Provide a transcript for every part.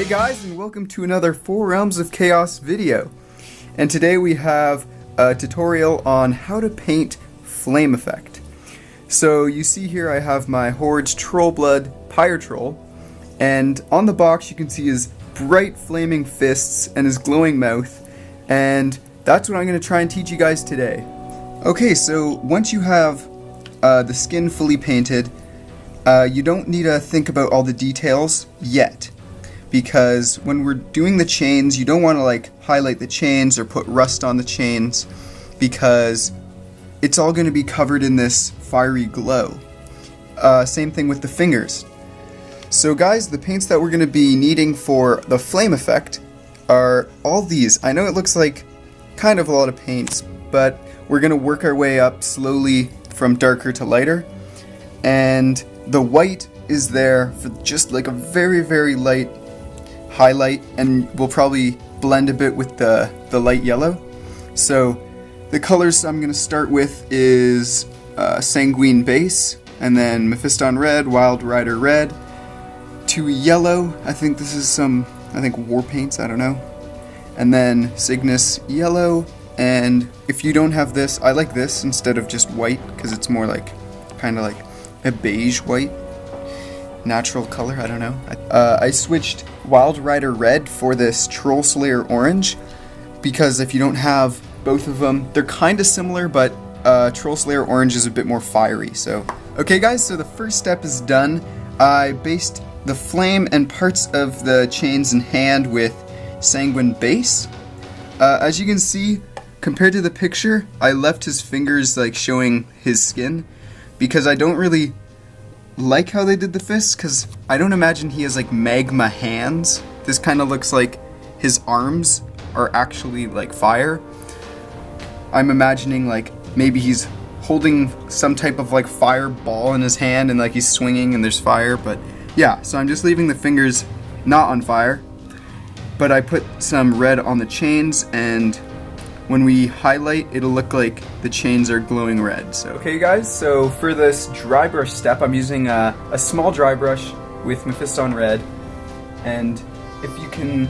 guys, and welcome to another 4 Realms of Chaos video. And today we have a tutorial on how to paint flame effect. So you see here I have my Horde's Trollbloods Pyre Troll, and on the box you can see his bright flaming fists and his glowing mouth, and that's what I'm going to try and teach you guys today. Okay, so once you have the skin fully painted, you don't need to think about all the details yet, because when we're doing the chains, you don't want to like highlight the chains or put rust on the chains, because it's all going to be covered in this fiery glow. Same thing with the fingers. So guys, the paints that we're going to be needing for the flame effect are all these. I know it looks like kind of a lot of paints, but we're going to work our way up slowly from darker to lighter, and the white is there for just like a very, very light highlight, and will probably blend a bit with the light yellow. So the colors I'm going to start with is Sanguine Base, and then Mephiston Red, Wild Rider Red, to yellow. I think this is some, war paints, I don't know. And then Cygnus Yellow, and if you don't have this, I like this instead of just white, because it's more like, kind of like a beige white. Natural color, I don't know. I switched Wild Rider Red for this Troll Slayer Orange, because if you don't have both of them, they're kind of similar, but Troll Slayer Orange is a bit more fiery. So, okay guys, so the first step is done. I based the flame and parts of the chains in hand with Sanguine Base. As you can see, compared to the picture, I left his fingers like showing his skin, because I don't really like how they did the fists, because I don't imagine he has like magma hands. This kind of looks like his arms are actually like fire. I'm imagining like maybe he's holding some type of like fireball in his hand and like he's swinging and there's fire, but yeah, so I'm just leaving the fingers not on fire, but I put some red on the chains, and when we highlight, it'll look like the chains are glowing red. So okay guys, so for this dry brush step, I'm using a small dry brush with Mephiston Red, and if you can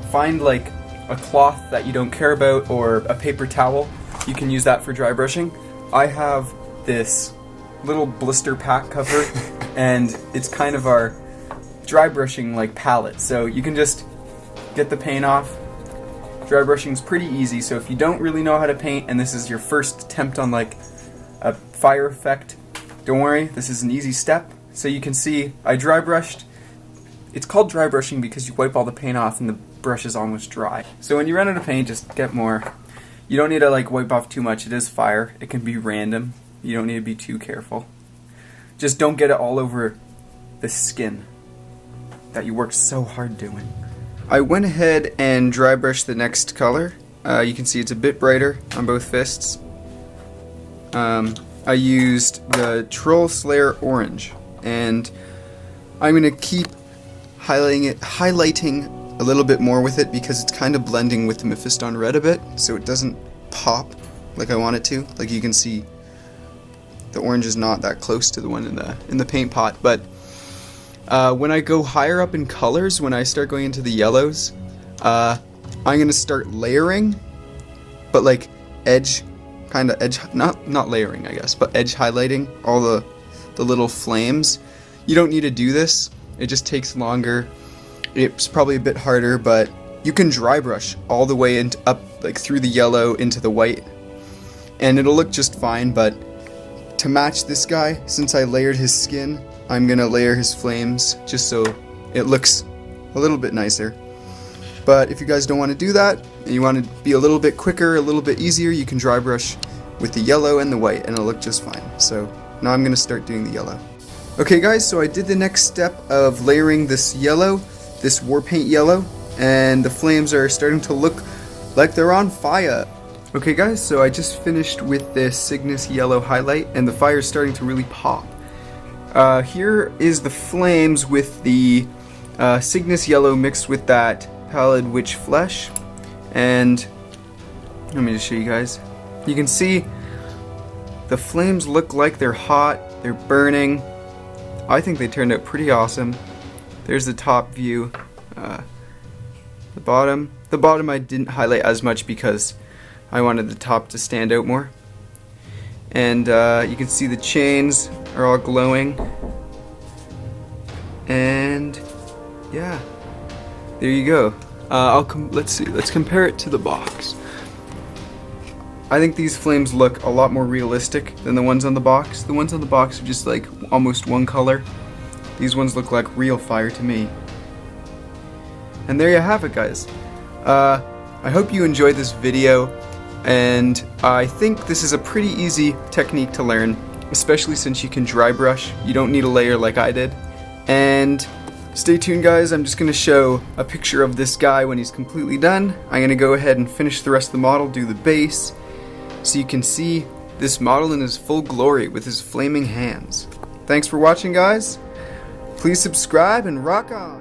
find like a cloth that you don't care about or a paper towel, you can use that for dry brushing. I have this little blister pack cover, and it's kind of our dry brushing like palette, so you can just get the paint off. Dry brushing is pretty easy, so if you don't really know how to paint and this is your first attempt on like a fire effect, don't worry, this is an easy step. So you can see I dry brushed. It's called dry brushing because you wipe all the paint off and the brush is almost dry. So when you run out of paint, just get more. You don't need to like wipe off too much. It is fire. It can be random. You don't need to be too careful. Just don't get it all over the skin that you worked so hard doing. I went ahead and dry brushed the next color. You can see it's a bit brighter on both fists. I used the Troll Slayer Orange, and I'm going to keep highlighting a little bit more with it, because it's kind of blending with the Mephiston Red a bit, so it doesn't pop like I want it to. Like you can see, the orange is not that close to the one in the paint pot, but when I go higher up in colors, when I start going into the yellows, I'm going to start layering, but like not layering I guess, but edge highlighting all the little flames. You don't need to do this, it just takes longer, it's probably a bit harder, but you can dry brush all the way up like through the yellow into the white, and it'll look just fine. But to match this guy, since I layered his skin, I'm gonna layer his flames just so it looks a little bit nicer. But if you guys don't want to do that, and you want to be a little bit quicker, a little bit easier, you can dry brush with the yellow and the white, and it'll look just fine. So now I'm gonna start doing the yellow. Okay guys, so I did the next step of layering this yellow, this war paint yellow, and the flames are starting to look like they're on fire. Okay guys, so I just finished with this Cygnus Yellow highlight, and the fire is starting to really pop. Here is the flames with the Cygnus Yellow mixed with that Pallid Witch Flesh, and let me just show you guys. You can see the flames look like they're hot, they're burning. I think they turned out pretty awesome. There's the top view. The bottom I didn't highlight as much because I wanted the top to stand out more. And you can see the chains are all glowing. And yeah, there you go. Let's see. Let's compare it to the box. I think these flames look a lot more realistic than the ones on the box. The ones on the box are just like almost one color. These ones look like real fire to me. And there you have it, guys. I hope you enjoyed this video, and I think this is a pretty easy technique to learn, especially since you can dry brush. You don't need a layer like I did. And stay tuned, guys. I'm just going to show a picture of this guy when he's completely done. I'm going to go ahead and finish the rest of the model, do the base, so you can see this model in his full glory with his flaming hands. Thanks for watching, guys. Please subscribe and rock on!